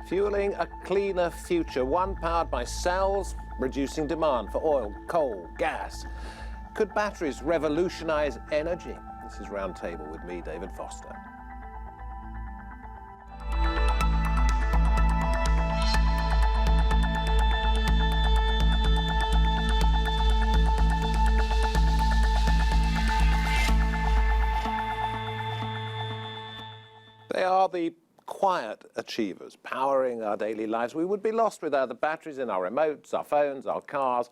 fueling a cleaner future, one powered by cells, reducing demand for oil, coal, gas. Could batteries revolutionise energy? This is Roundtable with me, David Foster. They are the quiet achievers, powering our daily lives. We would be lost without the batteries in our remotes, our phones, our cars.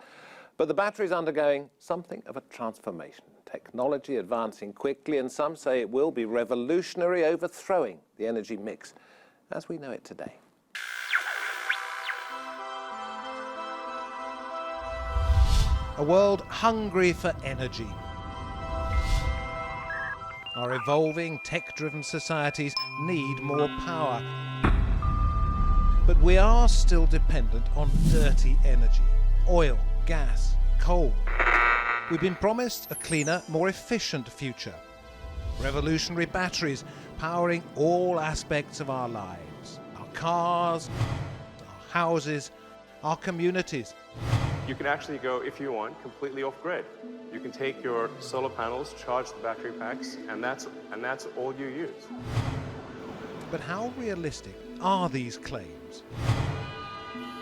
But the battery is undergoing something of a transformation. Technology advancing quickly, and some say it will be revolutionary, overthrowing the energy mix as we know it today. A world hungry for energy. Our evolving, tech-driven societies need more power. But we are still dependent on dirty energy, oil, gas, coal. We've been promised a cleaner, more efficient future. Revolutionary batteries powering all aspects of our lives. Our cars, our houses, our communities. You can actually go, if you want, completely off-grid. You can take your solar panels, charge the battery packs, and that's all you use. But how realistic are these claims?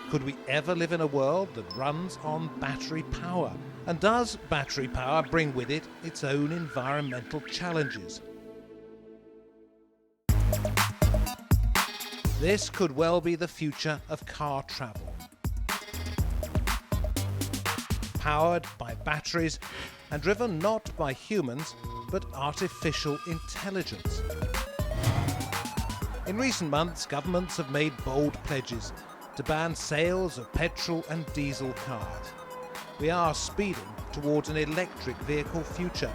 Could we ever live in a world that runs on battery power? And does battery power bring with it its own environmental challenges? This could well be the future of car travel. Powered by batteries and driven not by humans, but artificial intelligence. In recent months, governments have made bold pledges to ban sales of petrol and diesel cars. We are speeding towards an electric vehicle future.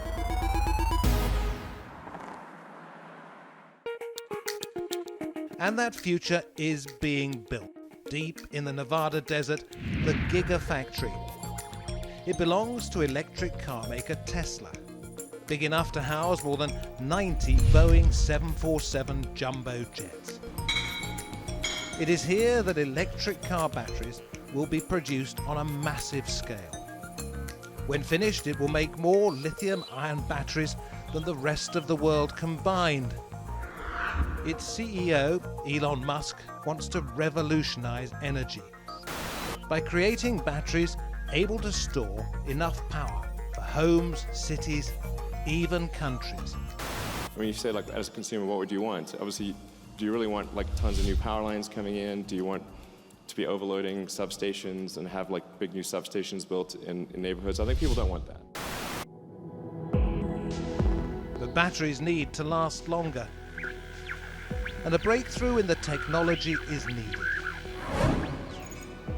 And that future is being built. Deep in the Nevada desert, the Gigafactory. It belongs to electric car maker Tesla, big enough to house more than 90 Boeing 747 jumbo jets. It is here that electric car batteries will be produced on a massive scale. When finished, it will make more lithium-ion batteries than the rest of the world combined. Its CEO, Elon Musk, wants to revolutionize energy by creating batteries able to store enough power for homes, cities, even countries. When you say, like, as a consumer, what would you want? Obviously, do you really want, like, tons of new power lines coming in? Do you want to be overloading substations and have, like, big new substations built in neighborhoods? I think people don't want that. But batteries need to last longer. And a breakthrough in the technology is needed.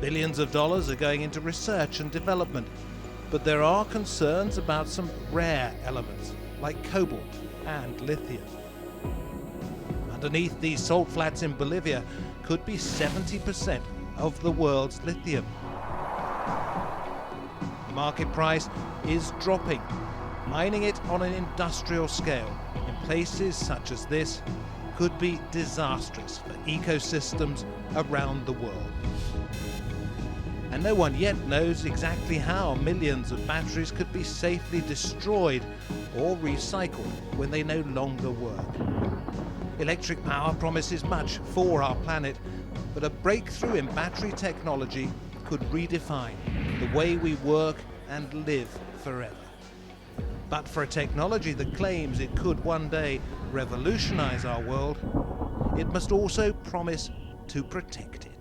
Billions of dollars are going into research and development, but there are concerns about some rare elements like cobalt and lithium. Underneath these salt flats in Bolivia could be 70% of the world's lithium. The market price is dropping. Mining it on an industrial scale in places such as this could be disastrous for ecosystems around the world. And no one yet knows exactly how millions of batteries could be safely destroyed or recycled when they no longer work. Electric power promises much for our planet, but a breakthrough in battery technology could redefine the way we work and live forever. But for a technology that claims it could one day revolutionize our world, it must also promise to protect it.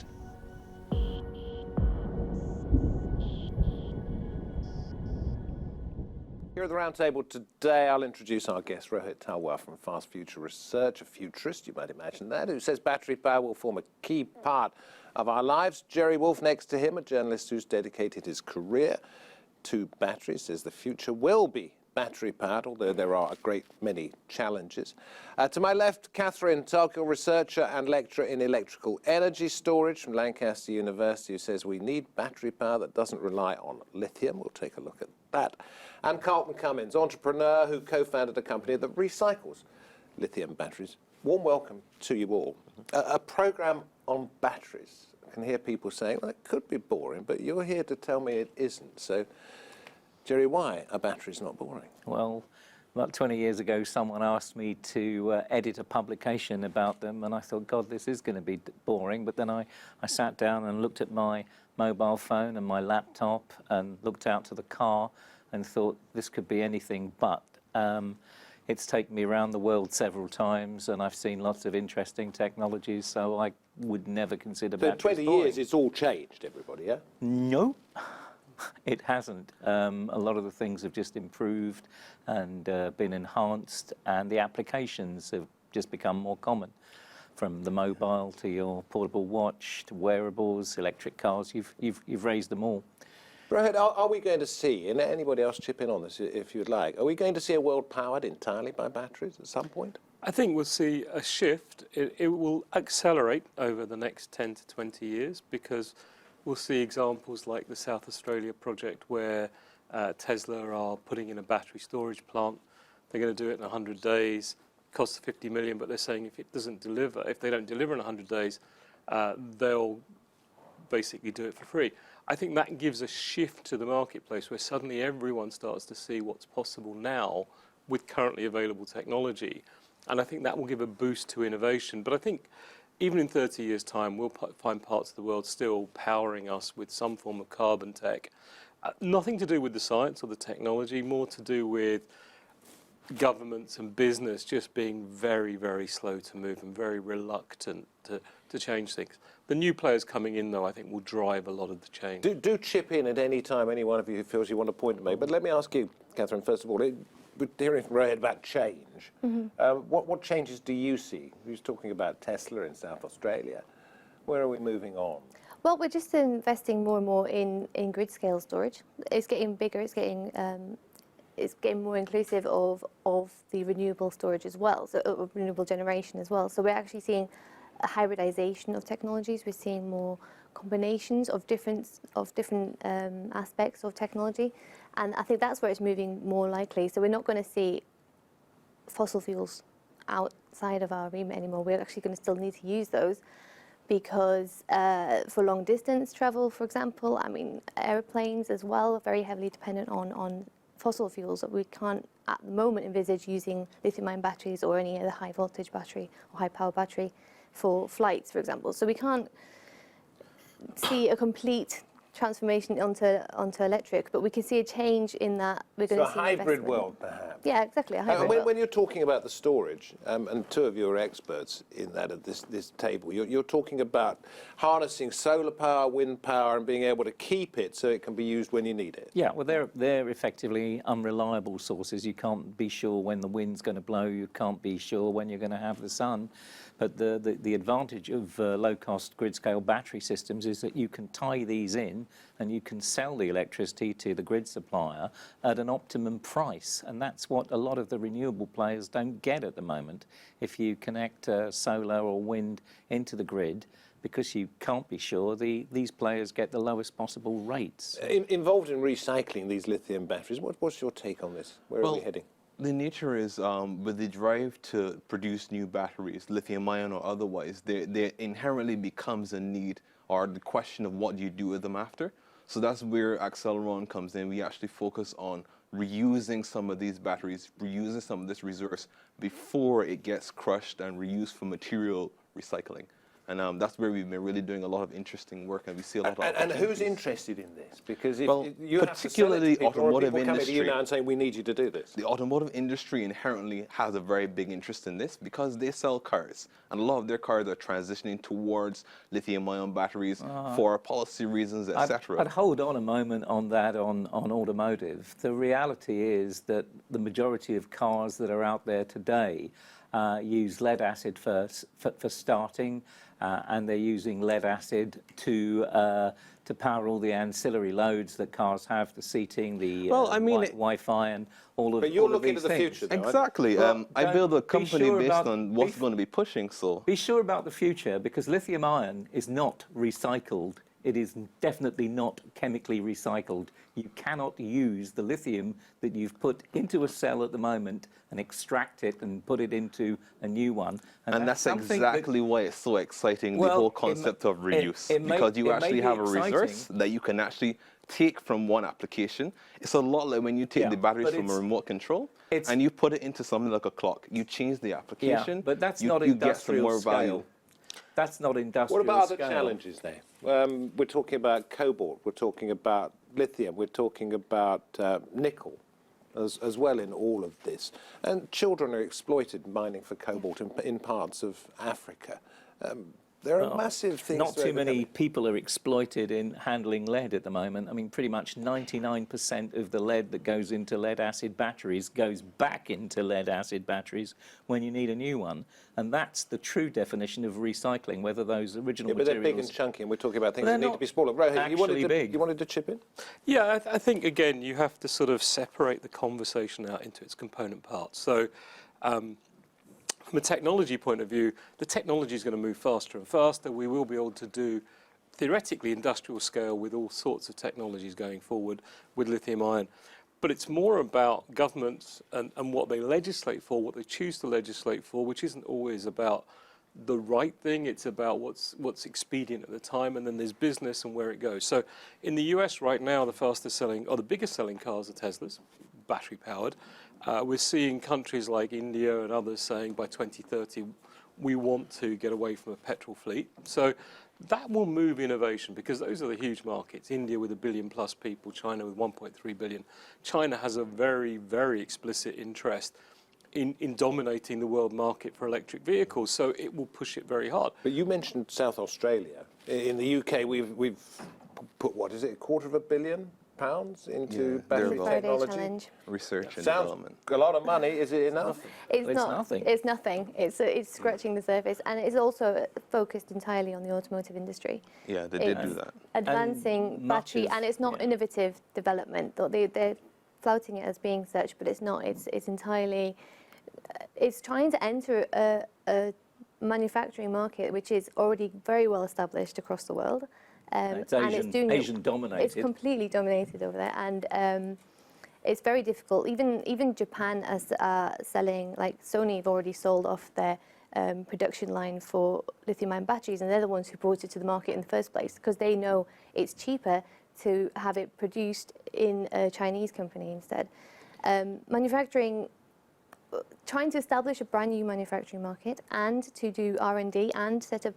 Here at the Roundtable today, I'll introduce our guest, Rohit Talwar from Fast Future Research, a futurist, you might imagine that, who says battery power will form a key part of our lives. Jerry Wolf next to him, a journalist who's dedicated his career to batteries, says the future will be battery powered, although there are a great many challenges. To my left, Catherine Tolkill, researcher and lecturer in electrical energy storage from Lancaster University, who says we need battery power that doesn't rely on lithium. We'll take a look at that. And Carlton Cummins, entrepreneur who co-founded a company that recycles lithium batteries warm welcome to you all. A programme on batteries. I can hear people saying, well, it could be boring, but you're here to tell me it isn't. So, Jerry, why are batteries not boring? Well, about 20 years ago, someone asked me to edit a publication about them, and I thought, God, this is going to be boring. But then I sat down and looked at my mobile phone and my laptop and looked out to the car and thought, this could be anything but. It's taken me around the world several times, and I've seen lots of interesting technologies, so I would never consider So in batteries 20 boring. years, it's all changed, everybody, yeah? No, it hasn't. A lot of the things have just improved and been enhanced, and the applications have just become more common. From the mobile to your portable watch to wearables, electric cars, you've raised them all. Rohit, are we going to see, and anybody else chip in on this if you'd like, are we going to see a world powered entirely by batteries at some point? I think we'll see a shift. It will accelerate over the next 10 to 20 years because we'll see examples like the South Australia project where Tesla are putting in a battery storage plant. They're going to do it in 100 days. It costs 50 million, but they're saying if they don't deliver in 100 days, they'll basically do it for free. I think that gives a shift to the marketplace where suddenly everyone starts to see what's possible now with currently available technology. And I think that will give a boost to innovation. But I think even in 30 years' time, we'll find parts of the world still powering us with some form of carbon tech. Nothing to do with the science or the technology, more to do with governments and business just being very, very slow to move and very reluctant to change things. The new players coming in, though, I think will drive a lot of the change. Do chip in at any time, any one of you who feels you want to point to me. But let me ask you, Catherine, first of all, we're hearing from Rohit about change. What changes do you see? He was talking about Tesla in South Australia. Where are we moving on? Well, we're just investing more and more in grid scale storage. It's getting bigger, it's getting more inclusive of the renewable storage as well, so renewable generation as well. So we're actually seeing a hybridization of technologies. We're seeing more combinations of different aspects of technology, and I think that's where it's moving more likely. So we're not going to see fossil fuels outside of our remit anymore. We're actually going to still need to use those because for long distance travel, for example, I mean airplanes as well are very heavily dependent on fossil fuels that we can't at the moment envisage using lithium-ion batteries or any other high voltage battery or high power battery for flights, for example. So we can't see a complete transformation onto electric, but we can see a change in that we're going to see a hybrid investment. world, perhaps. Yeah, exactly, a hybrid world. When you're talking about the storage, and two of you are experts in that at this table, you're talking about harnessing solar power, wind power, and being able to keep it so it can be used when you need it. Yeah, well, they're effectively unreliable sources. You can't be sure when the wind's going to blow. You can't be sure when you're going to have the sun. But the advantage of low-cost grid-scale battery systems is that you can tie these in and you can sell the electricity to the grid supplier at an optimum price. And that's what a lot of the renewable players don't get at the moment. If you connect solar or wind into the grid, because you can't be sure, these players get the lowest possible rates. Involved in recycling these lithium batteries, what's your take on this? Where are we heading? The nature is, with the drive to produce new batteries, lithium-ion or otherwise, there inherently becomes a need or the question of what you do with them after. So that's where Acceleron comes in. We actually focus on reusing some of these batteries, reusing some of this resource before it gets crushed and reused for material recycling. And that's where we've been really doing a lot of interesting work, and we see a lot of And who's interested in this? Because if Well, you have to sell it to particularly people, or automotive people coming to you industry. now and saying, we need you to do this. The automotive industry inherently has a very big interest in this because they sell cars, and a lot of their cars are transitioning towards lithium-ion batteries for policy reasons, etc. I'd hold on a moment on that on automotive. The reality is that the majority of cars that are out there today use lead acid for starting, and they're using lead acid to power all the ancillary loads that cars have, the seating, the Wi-Fi, and all of. But you're all of looking these to the things. future, though. Exactly. Well, I build a be company sure based about- on what's going to be pushing. So Be sure about the future, because lithium ion is not recycled It is definitely not chemically recycled. You cannot use the lithium that you've put into a cell at the moment and extract it and put it into a new one. And that's something that- exactly why it's so exciting, the Well, whole it concept of reuse. it may- because you it may actually be have a exciting. resource that you can actually take from one application. It's a lot like when you take Yeah, the batteries but from a it's- remote control it's- and you put it into something like a clock. You change the application, Yeah, but that's you, not you get some industrial more scale. value. That's not industrial What about other scale. challenges now? We're talking about cobalt, we're talking about lithium, we're talking about nickel as well in all of this. And children are exploited mining for cobalt in parts of Africa. There are massive things. Not to too many overcome. people are exploited in handling lead at the moment. I mean, pretty much 99% of the lead that goes into lead-acid batteries goes back into lead-acid batteries when you need a new one. And that's the true definition of recycling, whether those original Yeah, but they're materials... big and chunky, and we're talking about things They're that need to not be smaller. Rohit, actually big. you wanted to chip in? Yeah, I think, again, you have to sort of separate the conversation out into its component parts. So from a technology point of view, the technology is going to move faster and faster. We will be able to do, theoretically, industrial scale with all sorts of technologies going forward with lithium ion. But it's more about governments and what they legislate for, what they choose to legislate for, which isn't always about the right thing. It's about what's expedient at the time, and then there's business and where it goes. So in the US right now, the fastest selling, or the biggest selling cars are Teslas, battery powered. We're seeing countries like India and others saying by 2030 we want to get away from a petrol fleet. So that will move innovation, because those are the huge markets. India with 1 billion plus people, China with 1.3 billion. China has a very, very explicit interest in dominating the world market for electric vehicles, so it will push it very hard. But you mentioned South Australia. In the UK, we've put, what is it, £250 million into Yeah, battery thereabouts. Friday technology? challenge. Research and Sounds development. a lot of money. Is it enough? It's It's not. nothing. It's nothing. It's scratching the surface, and it's also focused entirely on the automotive industry. Yeah, they did do It's that. advancing much battery, of- and it's not yeah. innovative development. They're flouting it as being such, but it's not. It's entirely. It's trying to enter a manufacturing market which is already very well established across the world. It's and Asian, it's doing it- Asian dominated. It's completely dominated over there, and it's very difficult. Even Japan is selling, like Sony have already sold off their production line for lithium-ion batteries, and they're the ones who brought it to the market in the first place, because they know it's cheaper to have it produced in a Chinese company instead. Manufacturing, trying to establish a brand new manufacturing market and to do R&D and set up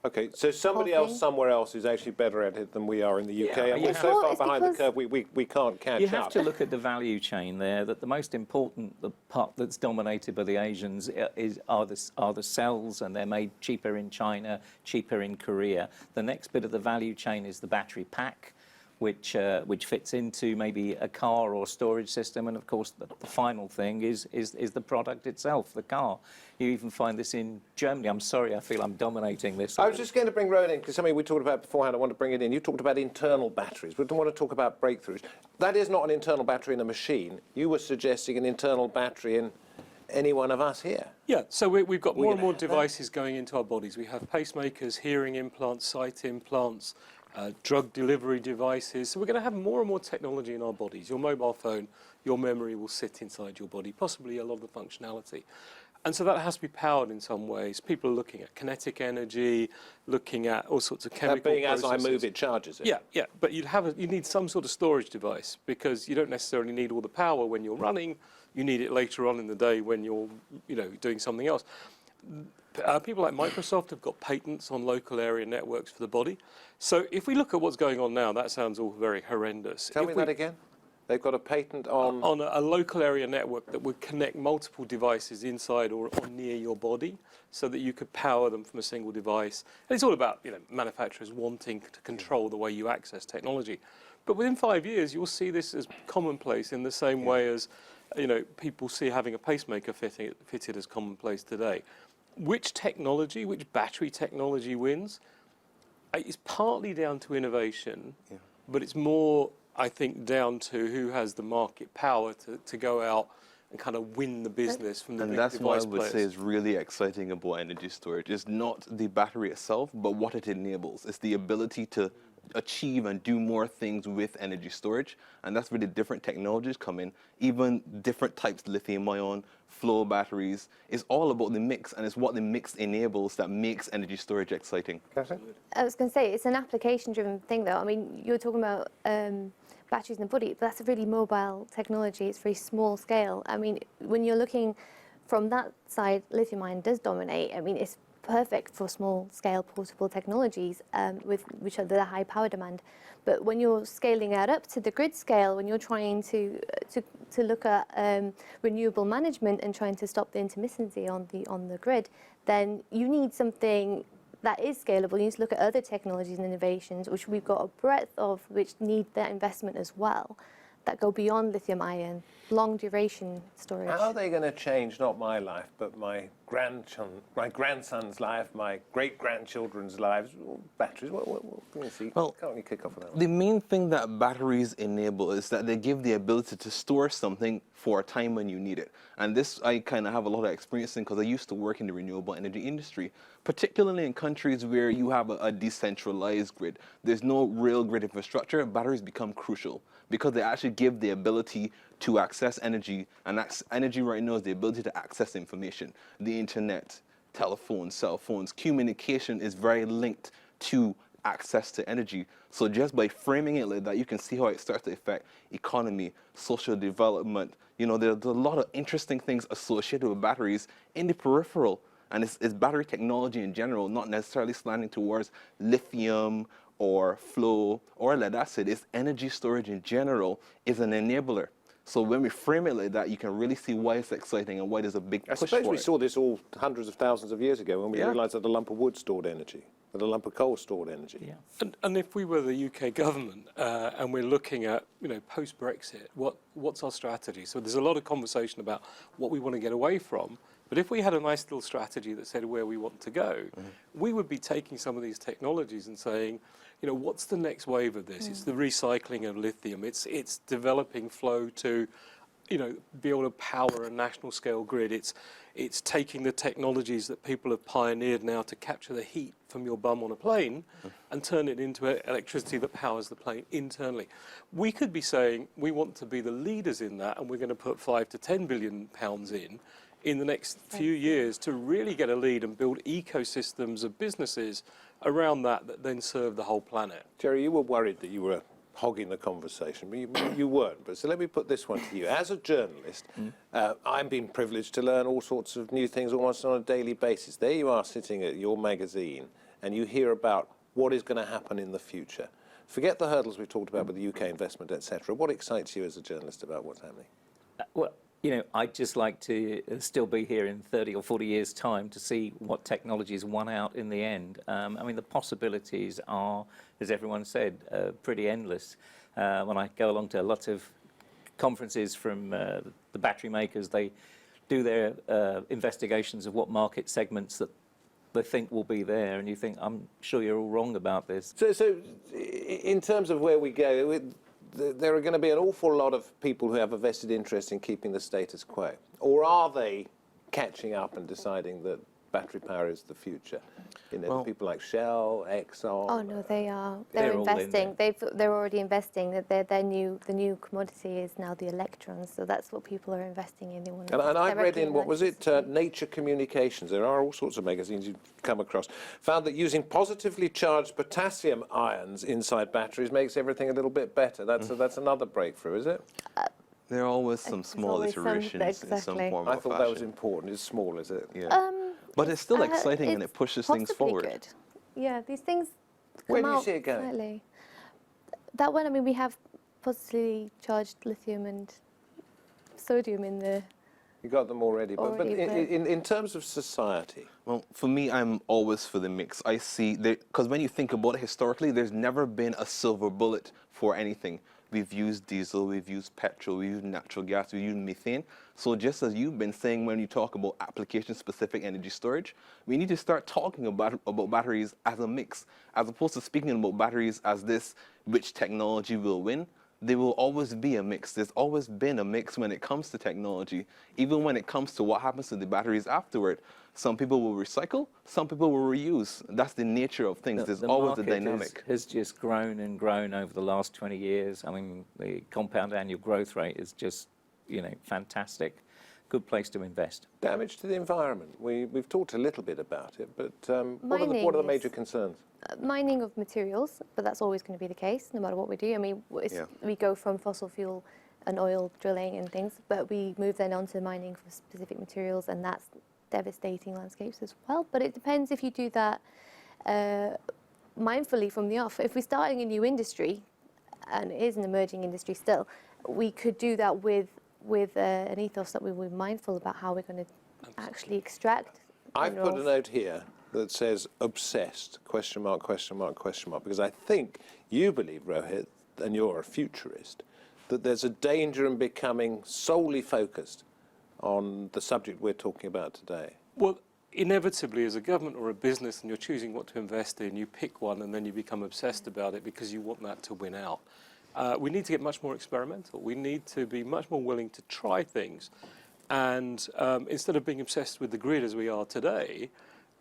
Okay, so somebody whole else thing. somewhere else is actually better at it than we are in the UK, Yeah, and you we're have- so Well, far it's behind the because- curve, we can't catch You up. have to look at the value chain there, that the most important, the part that's dominated by the Asians are the cells, and they're made cheaper in China, cheaper in Korea. The next bit of the value chain is the battery pack, which fits into maybe a car or storage system, and of course the final thing is the product itself, the car. You even find this in Germany. I'm sorry, I feel I'm dominating this. I was just going to bring Rowan in, because something we talked about beforehand, I want to bring it in. You talked about internal batteries. We don't want to talk about breakthroughs. That is not an internal battery in a machine. You were suggesting an internal battery in any one of us here. Yeah, so we've got more and gonna more have that? devices going into our bodies. We have pacemakers, hearing implants, sight implants, drug delivery devices. So we're going to have more and more technology in our bodies. Your mobile phone, your memory will sit inside your body, possibly a lot of the functionality. And so that has to be powered in some ways. People are looking at kinetic energy, looking at all sorts of chemical That being as I processes. move, it charges it. Yeah, but you need some sort of storage device, because you don't necessarily need all the power when you're running. You need it later on in the day when you're, doing something else. People like Microsoft have got patents on local area networks for the body. So if we look at what's going on now, that sounds all very horrendous. Tell me that again. They've got a patent on... a local area network that would connect multiple devices inside or near your body, so that you could power them from a single device. And it's all about manufacturers wanting to control the way you access technology. But within 5 years, you'll see this as commonplace in the same way as people see having a pacemaker fitted as commonplace today. Which technology, which battery technology wins? It's partly down to innovation, but it's more, I think, down to who has the market power to go out and kind of win the business from the And big that's what I device would players. say is really exciting about energy storage. It's not the battery itself, but what it enables. It's the ability to achieve and do more things with energy storage. And that's where the different technologies come in. Even different types, lithium-ion, flow batteries. It's all about the mix, and it's what the mix enables that makes energy storage exciting. Catherine? I was going to say, it's an application-driven thing, though. I mean, you're talking about batteries in the body, but that's a really mobile technology. It's very small scale. I mean, when you're looking from that side, lithium-ion does dominate. I mean, it's perfect for small-scale portable technologies, which are the high power demand. But when you're scaling that up to the grid scale, when you're trying to look at renewable management and trying to stop the intermittency on the grid, then you need something that is scalable. You need to look at other technologies and innovations, which we've got a breadth of, which need that investment as well, that go beyond lithium-ion, long duration storage. How are they going to change not my life, but my grandson's life, my great-grandchildren's lives? Batteries, what can you see? Well, Can't you kick off on that one? The main thing that batteries enable is that they give the ability to store something for a time when you need it. And this I kind of have a lot of experience in because I used to work in the renewable energy industry, particularly in countries where you have a decentralized grid. There's no real grid infrastructure. Batteries become crucial because they actually give the ability to access energy, and energy right now is the ability to access information. The internet, telephones, cell phones, communication is very linked to access to energy. So just by framing it like that, you can see how it starts to affect economy, social development. You know, there's a lot of interesting things associated with batteries in the peripheral. And it's battery technology in general, not necessarily slanting towards lithium or flow or lead acid. It's energy storage in general is an enabler. So when we frame it like that, you can really see why it's exciting and why there's a big push I suppose for we it. saw this all hundreds of thousands of years ago when we Yeah. realised that a lump of wood stored energy, that a lump of coal stored energy. Yeah. And if we were the UK government and we're looking at, post-Brexit, what's our strategy? So there's a lot of conversation about what we want to get away from. But if we had a nice little strategy that said where we want to go, we would be taking some of these technologies and saying, what's the next wave of this? It's the recycling of lithium. It's developing flow to, be able to power a national scale grid. It's taking the technologies that people have pioneered now to capture the heat from your bum on a plane and turn it into electricity that powers the plane internally. We could be saying we want to be the leaders in that, and we're going to put £5 to £10 billion in the next few years to really get a lead and build ecosystems of businesses around that then serve the whole planet. Jerry, you were worried that you were hogging the conversation, but you weren't. But so let me put this one to you. As a journalist, I'm being privileged to learn all sorts of new things almost on a daily basis. There you are sitting at your magazine, and you hear about what is going to happen in the future. Forget the hurdles we've talked about with the UK investment, etc. What excites you as a journalist about what's happening? Well, I'd just like to still be here in 30 or 40 years' time to see what technologies won out in the end. The possibilities are, as everyone said, pretty endless. When I go along to lots of conferences from the battery makers, they do their investigations of what market segments that they think will be there, and you think, I'm sure you're all wrong about this. So in terms of where we go, there are going to be an awful lot of people who have a vested interest in keeping the status quo. Or are they catching up and deciding that battery power is the future? People like Shell, Exxon. Oh no, they are. They're They're all in investing. They're already investing. That the new commodity is now the electrons. So that's what people are investing in. They want to And I read directly in, what was it, electricity. Nature Communications, there are all sorts of magazines you come across, found that using positively charged potassium ions inside batteries makes everything a little bit better. That's another breakthrough, is it? There are always some small always some- iterations in some exactly. form I or thought that was fashion. important. It's small, is it? Yeah. But it's still exciting and it's it pushes things possibly forward. Good. Yeah, these things Where come do you out see it going? slightly. That one, we have positively charged lithium and sodium in the. You got them already. But Already, but- in terms of society, Well, for me, I'm always for the mix. I see, because when you think about it historically, there's never been a silver bullet for anything. We've used diesel, we've used petrol, we've used natural gas, we've used methane. So just as you've been saying when you talk about application-specific energy storage, we need to start talking about batteries as a mix, as opposed to speaking about batteries as this, which technology will win. there will always be a mix. There's always been a mix when it comes to technology, even when it comes to what happens to the batteries afterward. Some people will recycle, some people will reuse. That's the nature of things. There's always a market dynamic. has just grown and grown over the last 20 years. I mean, the compound annual growth rate is just, fantastic. Good place to invest. Damage to the environment. We've talked a little bit about it, but what are Mining the is- major concerns? Mining of materials, but that's always going to be the case, no matter what we do. I mean, we go from fossil fuel and oil drilling and things, but we move then on to mining for specific materials, and that's devastating landscapes as well. But it depends if you do that mindfully from the off. If we're starting a new industry, and it is an emerging industry still, we could do that with an ethos that we were mindful about how we're going to actually extract I've put a minerals. note here that says obsessed, question mark, question mark, question mark, because I think you believe, Rohit, and you're a futurist, that there's a danger in becoming solely focused on the subject we're talking about today. Well, inevitably, as a government or a business, and you're choosing what to invest in, you pick one and then you become obsessed about it because you want that to win out. We need to get much more experimental. We need to be much more willing to try things. And instead of being obsessed with the grid as we are today,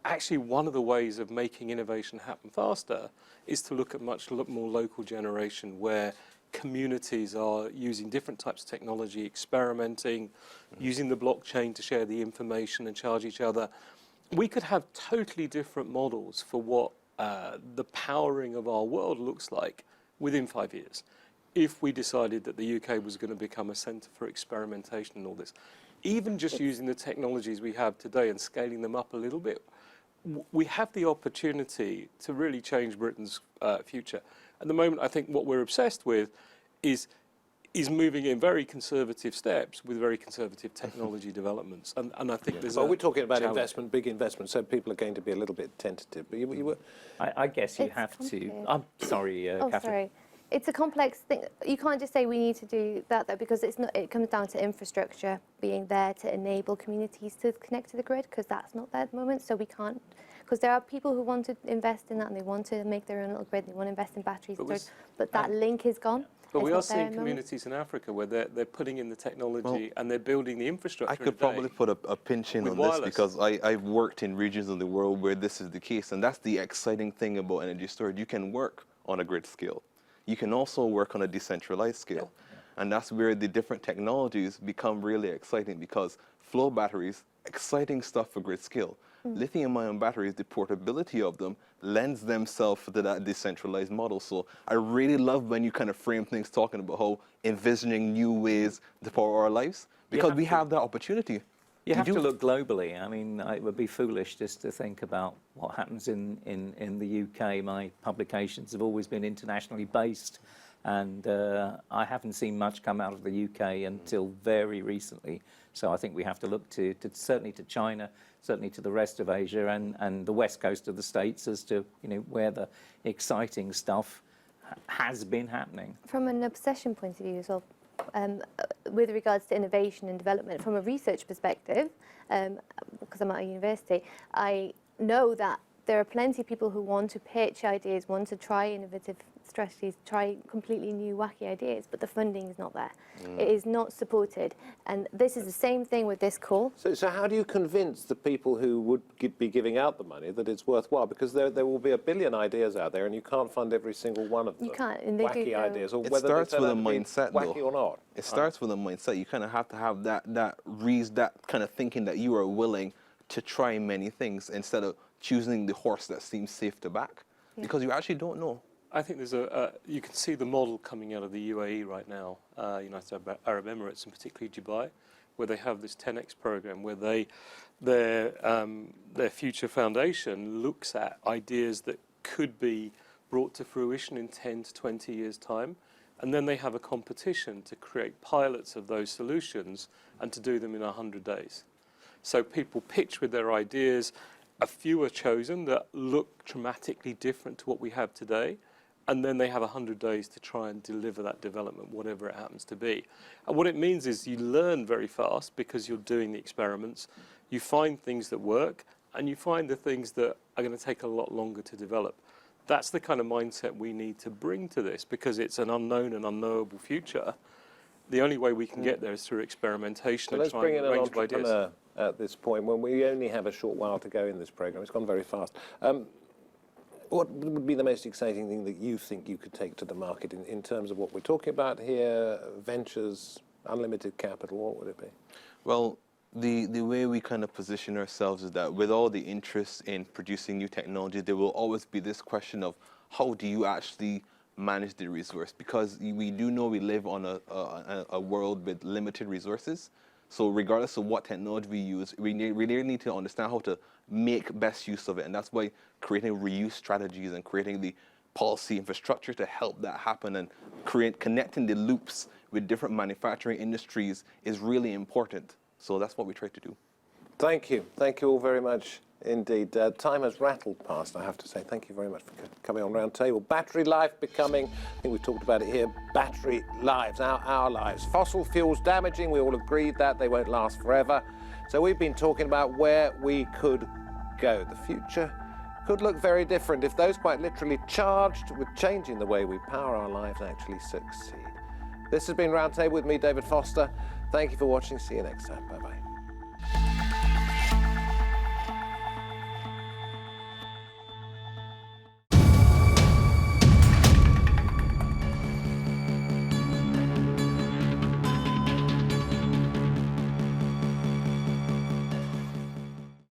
actually one of the ways of making innovation happen faster is to look at much more local generation, where communities are using different types of technology, experimenting, using the blockchain to share the information and charge each other. We could have totally different models for what the powering of our world looks like within 5 years, if we decided that the UK was going to become a centre for experimentation and all this. Even just using the technologies we have today and scaling them up a little bit, we have the opportunity to really change Britain's future. At the moment, I think what we're obsessed with is moving in very conservative steps with very conservative technology developments. And I think there's Well, we're talking about challenge. investment, big investment, so people are going to be a little bit tentative. But you were... I guess you It's have to. complicated. I'm sorry, Oh, Catherine. sorry. It's a complex thing. You can't just say we need to do that, though, because it's not. It comes down to infrastructure being there to enable communities to connect to the grid, because that's not there at the moment. So we can't, because there are people who want to invest in that and they want to make their own little grid. They want to invest in batteries, but that link is gone. But It's we are not there seeing at the moment. communities in Africa where they're putting in the technology and they're building the infrastructure. I could probably put a pinch in with on this wireless. because I've worked in regions of the world where this is the case, and that's the exciting thing about energy storage. You can work on a grid scale. You can also work on a decentralized scale. And that's where the different technologies become really exciting, because flow batteries, exciting stuff for grid scale. Lithium-ion batteries, the portability of them lends themselves to that decentralized model. So I really love when you kind of frame things talking about how envisioning new ways to power our lives, because we have that opportunity. You have do. to look globally. I mean, it would be foolish just to think about what happens in the UK. My publications have always been internationally based, and I haven't seen much come out of the UK until very recently. So I think we have to look to certainly to China, certainly to the rest of Asia, and the west coast of the States as to where the exciting stuff has been happening. From an obsession point of view as well, with regards to innovation and development, from a research perspective, because I'm at a university, I know that there are plenty of people who want to pitch ideas, want to try innovative strategies, try completely new wacky ideas, but the funding is not there. It is not supported. And this is the same thing with this call. So how do you convince the people who would be giving out the money that it's worthwhile? Because there will be a billion ideas out there, and you can't fund every single one of them. You can't, and they do wacky go- ideas, or It whether starts they turn with out a to be mindset, wacky though. or not. It starts with a mindset. You kind of have to have that kind of thinking that you are willing to try many things instead of choosing the horse that seems safe to back, because you actually don't know. I think there's you can see the model coming out of the UAE right now, United Arab Emirates, and particularly Dubai, where they have this 10x program, where their future foundation looks at ideas that could be brought to fruition in 10 to 20 years' time, and then they have a competition to create pilots of those solutions and to do them in 100 days. So people pitch with their ideas. A few are chosen that look dramatically different to what we have today, and then they have 100 days to try and deliver that development, whatever it happens to be. And what it means is you learn very fast because you're doing the experiments, you find things that work, and you find the things that are going to take a lot longer to develop. that's the kind of mindset we need to bring to this, because it's an unknown and unknowable future. The only way we can get there is through experimentation So and let's trying bring in a an range of ideas. entrepreneur at this point, when we only have a short while to go in this program. It's gone very fast. What would be the most exciting thing that you think you could take to the market in terms of what we're talking about here, ventures, unlimited capital? What would it be? Well, the way we kind of position ourselves is that with all the interest in producing new technology, there will always be this question of how do you actually manage the resource? Because we do know we live on a world with limited resources. So regardless of what technology we use, we really need to understand how to make best use of it. And that's why creating reuse strategies and creating the policy infrastructure to help that happen and connecting the loops with different manufacturing industries is really important. So that's what we try to do. Thank you. Thank you all very much indeed. Time has rattled past, I have to say. Thank you very much for coming on Roundtable. Battery life becoming, I think we've talked about it here, battery lives, our lives. Fossil fuels damaging, we all agreed that they won't last forever. So we've been talking about where we could go. The future could look very different if those quite literally charged with changing the way we power our lives actually succeed. This has been Roundtable with me, David Foster. Thank you for watching. See you next time. Bye-bye.